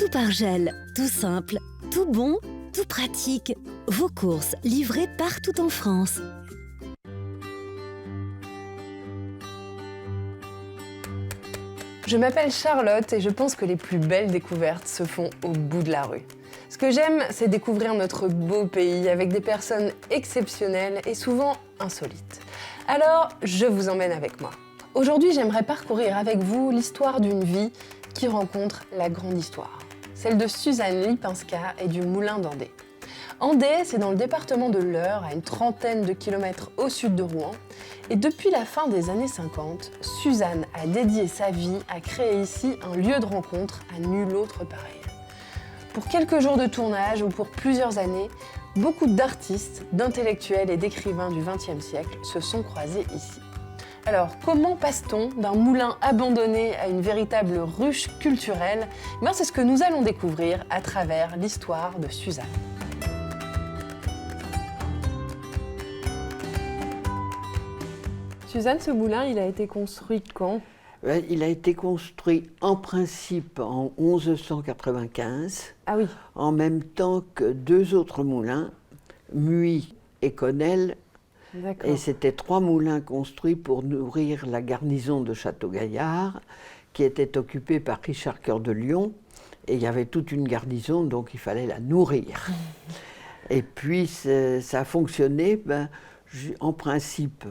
Tout par gel, tout simple, tout bon, tout pratique. Vos courses livrées partout en France. Je m'appelle Charlotte et je pense que les plus belles découvertes se font au bout de la rue. Ce que j'aime, c'est découvrir notre beau pays avec des personnes exceptionnelles et souvent insolites. Alors, je vous emmène avec moi. Aujourd'hui, j'aimerais parcourir avec vous l'histoire d'une vie qui rencontre la grande histoire. Celle de Suzanne Lipinska et du Moulin d'Andé. Andé, c'est dans le département de l'Eure, à une trentaine de kilomètres au sud de Rouen. Et depuis la fin des années 50, Suzanne a dédié sa vie à créer ici un lieu de rencontre à nul autre pareil. Pour quelques jours de tournage ou pour plusieurs années, beaucoup d'artistes, d'intellectuels et d'écrivains du XXe siècle se sont croisés ici. Alors, comment passe-t-on d'un moulin abandonné à une véritable ruche culturelle ? C'est ce que nous allons découvrir à travers l'histoire de Suzanne. Suzanne, ce moulin, il a été construit quand ? Il a été construit en principe en 1195, en même temps que deux autres moulins, Muy et Connelle. Et c'était trois moulins construits pour nourrir la garnison de Château-Gaillard, qui était occupée par Richard Cœur de Lion. Et il y avait toute une garnison, donc il fallait la nourrir. Et puis ça a fonctionné. En principe,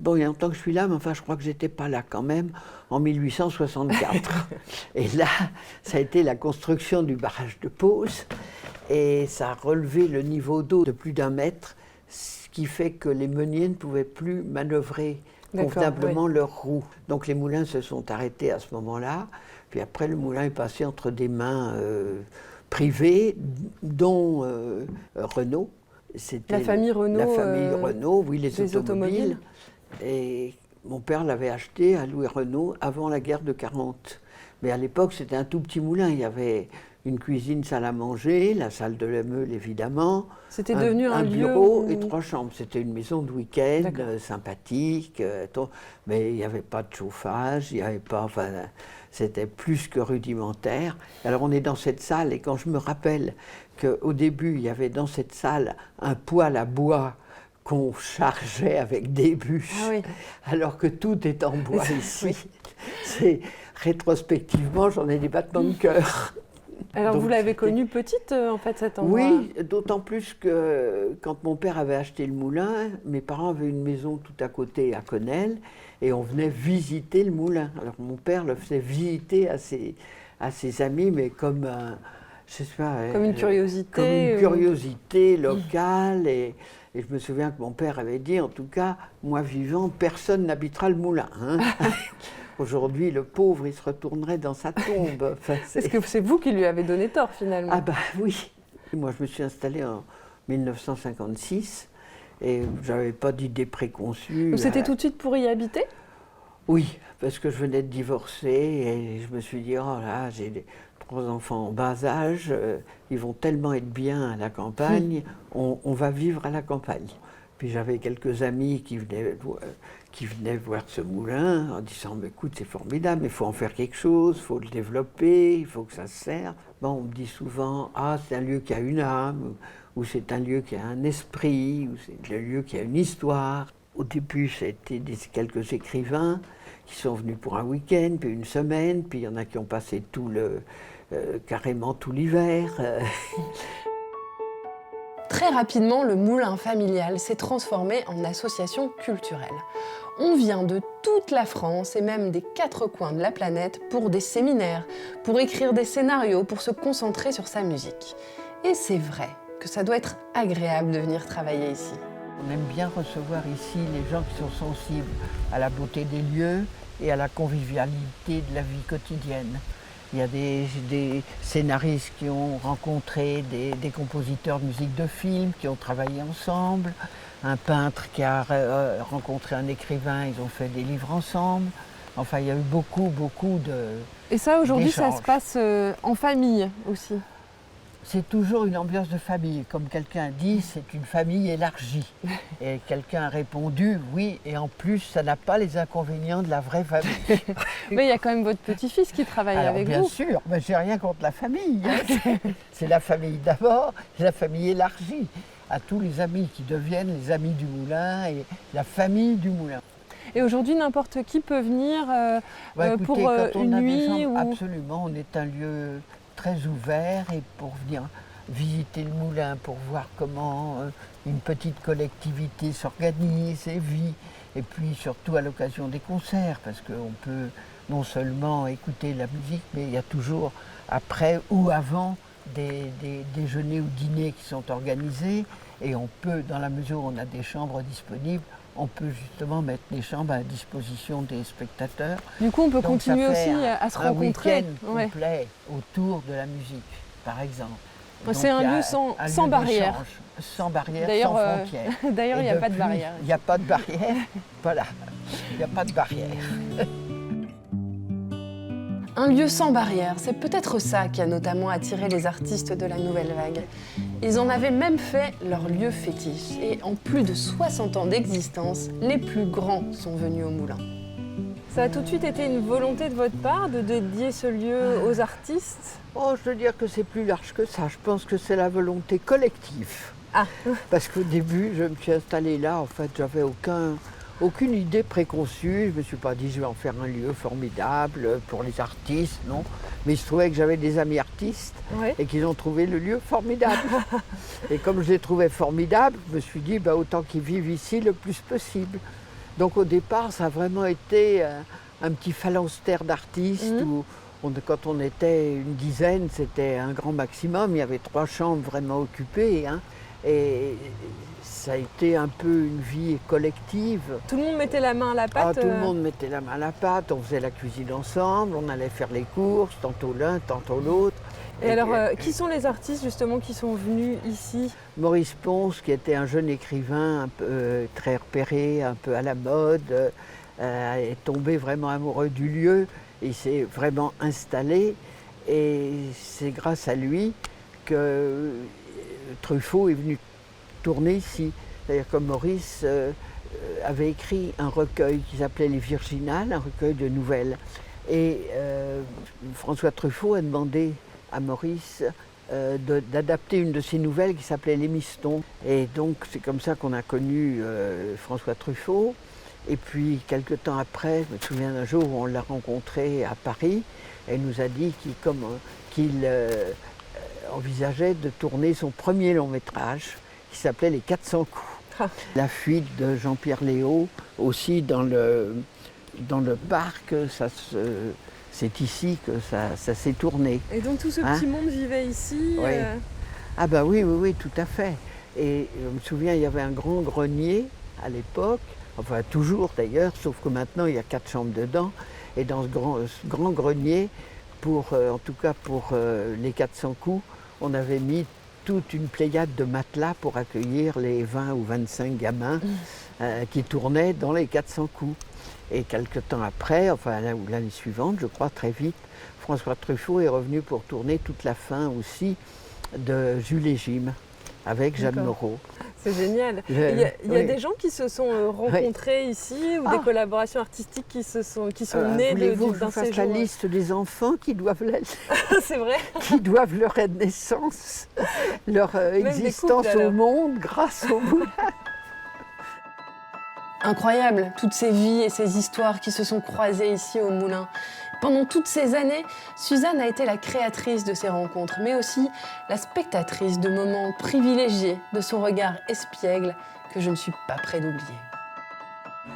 bon, il y a longtemps que je suis là, mais enfin, je crois que j'étais pas là quand même, en 1864. Et là, ça a été la construction du barrage de Pose, et ça a relevé le niveau d'eau de plus d'1 mètre, ce qui fait que les meuniers ne pouvaient plus manœuvrer convenablement leurs roues. Donc les moulins se sont arrêtés à ce moment-là, puis après le moulin est passé entre des mains privées, dont Renault. La famille Renault. La famille Renault, oui, les automobiles. Et mon père l'avait acheté à Louis Renault avant la guerre de 40. Mais à l'époque, c'était un tout petit moulin. Il y avait une cuisine, salle à manger, la salle de la meule, évidemment. C'était devenu un bureau lieu et 3 chambres. C'était une maison de week-end sympathique. Mais il n'y avait pas de chauffage, il n'y avait pas... Enfin, c'était plus que rudimentaire. Alors on est dans cette salle et quand je me rappelle qu'au début, il y avait dans cette salle un poêle à bois qu'on chargeait avec des bûches, alors que tout est en bois ici. C'est, rétrospectivement, j'en ai des battements de cœur. Alors donc, vous l'avez connue petite, en fait, cet endroit ? Oui, d'autant plus que quand mon père avait acheté le moulin, mes parents avaient une maison tout à côté, à Connelle, et on venait visiter le moulin. Alors mon père le faisait visiter à ses amis, mais comme je sais pas, comme une curiosité. Comme une curiosité locale. Et je me souviens que mon père avait dit, en tout cas, moi vivant, personne n'habitera le moulin. Hein. Aujourd'hui, le pauvre, il se retournerait dans sa tombe. Enfin, est-ce que c'est vous qui lui avez donné tort, finalement ? Ah bah oui. Moi, je me suis installée en 1956 et je n'avais pas d'idée préconçue. C'était tout de suite pour y habiter ? Oui, parce que je venais de divorcer et je me suis dit, oh là, j'ai 3 enfants en bas âge, ils vont tellement être bien à la campagne, on va vivre à la campagne. Puis j'avais quelques amis qui venaient voir ce moulin en disant « écoute, c'est formidable, mais il faut en faire quelque chose, il faut le développer, il faut que ça se serve ». Bon, on me dit souvent « ah, c'est un lieu qui a une âme » ou « c'est un lieu qui a un esprit » ou « c'est un lieu qui a une histoire ». Au début, c'était quelques écrivains qui sont venus pour un week-end, puis une semaine, puis il y en a qui ont passé carrément tout l'hiver. Très rapidement, le moulin familial s'est transformé en association culturelle. On vient de toute la France et même des 4 coins de la planète pour des séminaires, pour écrire des scénarios, pour se concentrer sur sa musique. Et c'est vrai que ça doit être agréable de venir travailler ici. On aime bien recevoir ici les gens qui sont sensibles à la beauté des lieux et à la convivialité de la vie quotidienne. Il y a des scénaristes qui ont rencontré des compositeurs de musique de film, qui ont travaillé ensemble, un peintre qui a rencontré un écrivain, ils ont fait des livres ensemble. Enfin, il y a eu beaucoup de... Et ça, aujourd'hui, ça se passe en famille aussi ? C'est toujours une ambiance de famille. Comme quelqu'un dit, c'est une famille élargie. Et quelqu'un a répondu oui, et en plus, ça n'a pas les inconvénients de la vraie famille. Mais il y a quand même votre petit-fils qui travaille avec bien vous. Bien sûr, mais j'ai rien contre la famille. Hein. C'est la famille d'abord, c'est la famille élargie. À tous les amis qui deviennent les amis du moulin et la famille du moulin. Et aujourd'hui, n'importe qui peut venir Écoutez, pour une nuit ou... Absolument, on est un lieu très ouvert et pour venir visiter le moulin, pour voir comment une petite collectivité s'organise et vit. Et puis surtout à l'occasion des concerts, parce qu'on peut non seulement écouter la musique, mais il y a toujours après ou avant des déjeuners ou dîners qui sont organisés. Et on peut, dans la mesure où on a des chambres disponibles, on peut justement mettre les chambres à disposition des spectateurs. Du coup, on peut continuer aussi à se rencontrer. Un week-end complet autour de la musique, par exemple. C'est un lieu sans barrière. Sans barrière, sans frontières. D'ailleurs, il n'y a pas de barrière. Il n'y a pas de barrière, voilà. Il n'y a pas de barrière. Un lieu sans barrière, c'est peut-être ça qui a notamment attiré les artistes de la Nouvelle Vague. Ils en avaient même fait leur lieu fétiche. Et en plus de 60 ans d'existence, les plus grands sont venus au Moulin. Ça a tout de suite été une volonté de votre part de dédier ce lieu aux artistes? Oh, je veux dire que c'est plus large que ça. Je pense que c'est la volonté collective. Ah. Parce qu'au début, je me suis installée là, en fait, j'avais aucune idée préconçue. Je ne me suis pas dit je vais en faire un lieu formidable pour les artistes, non. Mais il se trouvait que j'avais des amis artistes et qu'ils ont trouvé le lieu formidable. Et comme je les trouvais formidables, je me suis dit autant qu'ils vivent ici le plus possible. Donc au départ, ça a vraiment été un petit phalanstère d'artistes où quand on était une dizaine, c'était un grand maximum. Il y avait 3 chambres vraiment occupées. Hein, et ça a été un peu une vie collective. Tout le monde mettait la main à la pâte? Tout le monde mettait la main à la pâte, on faisait la cuisine ensemble, on allait faire les courses, tantôt l'un, tantôt l'autre. Et alors, qui sont les artistes justement qui sont venus ici? Maurice Ponce, qui était un jeune écrivain un peu très repéré, un peu à la mode, est tombé vraiment amoureux du lieu. Il s'est vraiment installé et c'est grâce à lui que Truffaut est venu tourner ici. C'est-à-dire que Maurice avait écrit un recueil qui s'appelait Les Virginales, un recueil de nouvelles. Et François Truffaut a demandé à Maurice d'adapter une de ses nouvelles qui s'appelait Les Mistons. Et donc c'est comme ça qu'on a connu François Truffaut. Et puis quelque temps après, je me souviens d'un jour où on l'a rencontré à Paris, et il nous a dit qu'il envisageait de tourner son premier long métrage qui s'appelait Les 400 coups. Ah. La fuite de Jean-Pierre Léaud, aussi dans le parc, c'est ici que ça s'est tourné. Et donc tout ce petit monde vivait ici? Oui. Ah bah oui, tout à fait. Et je me souviens, il y avait un grand grenier à l'époque, enfin toujours d'ailleurs, sauf que maintenant il y a 4 chambres dedans. Et dans ce grand grenier, en tout cas pour les 400 coups, on avait mis toute une pléiade de matelas pour accueillir les 20 ou 25 gamins qui tournaient dans les 400 coups. Et quelque temps après, enfin l'année suivante, je crois très vite, François Truffaut est revenu pour tourner toute la fin aussi de Jules et Jim avec Jeanne Moreau. C'est génial. Il y a des gens qui se sont rencontrés ici ou des collaborations artistiques qui sont nées d'un séjour. La liste des enfants qui doivent C'est vrai. Qui doivent leur naissance, leur existence au monde grâce au moulin. Incroyable, toutes ces vies et ces histoires qui se sont croisées ici au Moulin. Pendant toutes ces années, Suzanne a été la créatrice de ces rencontres, mais aussi la spectatrice de moments privilégiés de son regard espiègle que je ne suis pas près d'oublier.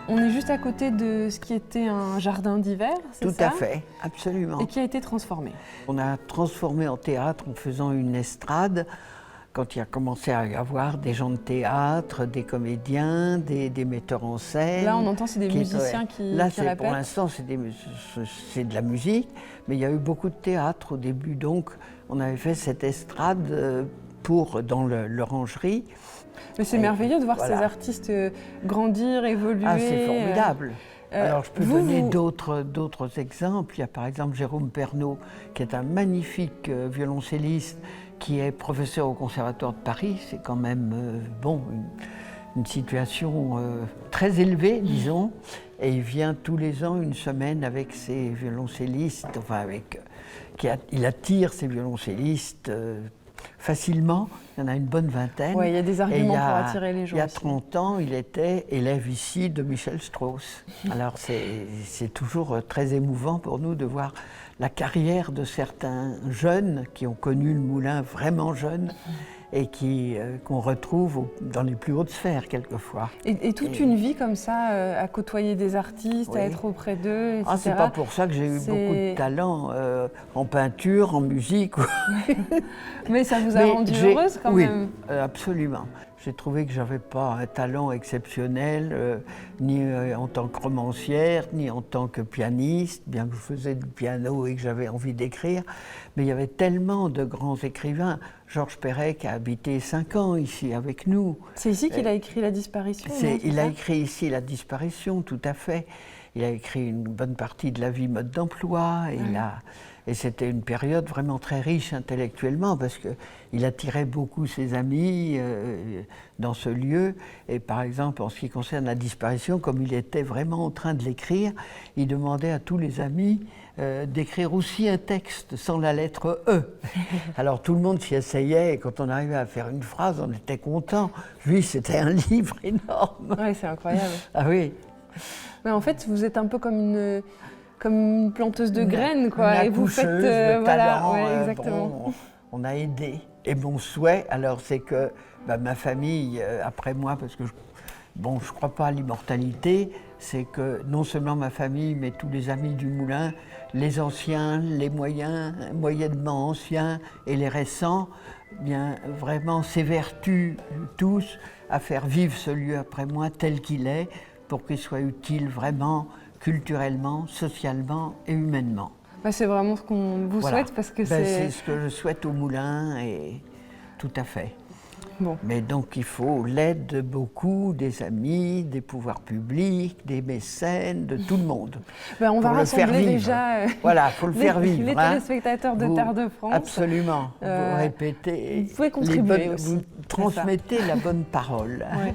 On est juste à côté de ce qui était un jardin d'hiver, c'est ça? Tout à fait, absolument. Et qui a été transformé. On a transformé en théâtre en faisant une estrade. Quand il a commencé à y avoir des gens de théâtre, des comédiens, des metteurs en scène. Là, on entend, c'est des musiciens qui répètent. Pour l'instant, c'est de la musique, mais il y a eu beaucoup de théâtre au début. Donc, on avait fait cette estrade dans l'orangerie. Mais c'est merveilleux de voir ces artistes grandir, évoluer. Ah, c'est formidable. Alors, je peux donner d'autres exemples. Il y a par exemple Jérôme Pernaut, qui est un magnifique violoncelliste, qui est professeur au Conservatoire de Paris. C'est quand même une situation très élevée, disons. Et il vient tous les ans une semaine avec ses violoncellistes, il attire ses violoncellistes facilement. Il y en a une bonne vingtaine. Oui, il y a des arguments pour attirer les gens. Il y a 30 ans, il était élève ici de Michel Strauss. Alors c'est toujours très émouvant pour nous de voir la carrière de certains jeunes qui ont connu le moulin vraiment jeunes et qu'on retrouve dans les plus hautes sphères quelquefois. Et toute une vie comme ça, à côtoyer des artistes, à être auprès d'eux, etc. C'est pas pour ça que j'ai eu beaucoup de talent en peinture, en musique. Mais ça vous a rendu heureuse quand même. Oui, absolument. J'ai trouvé que j'avais pas un talent exceptionnel, ni en tant que romancière, ni en tant que pianiste, bien que je faisais du piano et que j'avais envie d'écrire. Mais il y avait tellement de grands écrivains. Georges Perec a habité 5 ans ici avec nous. C'est ici qu'il a écrit La Disparition? Il a écrit ici La Disparition, tout à fait. Il a écrit une bonne partie de La vie mode d'emploi. Et c'était une période vraiment très riche intellectuellement parce qu'il attirait beaucoup ses amis dans ce lieu. Et par exemple, en ce qui concerne La Disparition, comme il était vraiment en train de l'écrire, il demandait à tous les amis d'écrire aussi un texte sans la lettre E. Alors tout le monde s'y essayait et quand on arrivait à faire une phrase, on était content. Lui, c'était un livre énorme. Oui, c'est incroyable. Ah oui. Mais en fait, vous êtes un peu comme une planteuse de graines, quoi. Et vous faites de talent, exactement. On a aidé. Et mon souhait, alors, c'est que ma famille, après moi, parce que je ne crois pas à l'immortalité, c'est que non seulement ma famille, mais tous les amis du moulin, les anciens, les moyennement anciens et les récents, bien vraiment s'évertuent tous à faire vivre ce lieu après moi tel qu'il est, pour qu'il soit utile vraiment culturellement, socialement et humainement. C'est vraiment ce qu'on vous souhaite parce que c'est ce que je souhaite au moulin et tout à fait. Bon. Mais donc il faut l'aide de beaucoup, des amis, des pouvoirs publics, des mécènes, de tout le monde. On va rassembler déjà voilà, faut le faire vivre. Les téléspectateurs de Terre de France. Absolument. Vous répétez. Vous pouvez contribuer aussi. Vous transmettez la bonne parole. Ouais.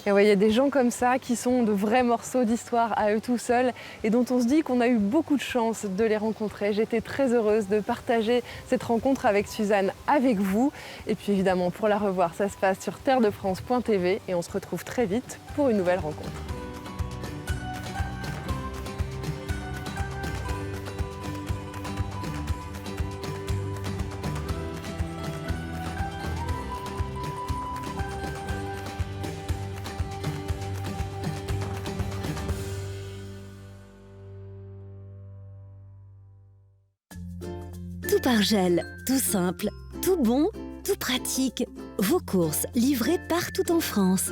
Et il y a des gens comme ça qui sont de vrais morceaux d'histoire à eux tout seuls et dont on se dit qu'on a eu beaucoup de chance de les rencontrer. J'étais très heureuse de partager cette rencontre avec Suzanne avec vous. Et puis évidemment, pour la revoir, ça se passe sur terredefrance.tv et on se retrouve très vite pour une nouvelle rencontre. Tout par gel, tout simple, tout bon, tout pratique. Vos courses livrées partout en France.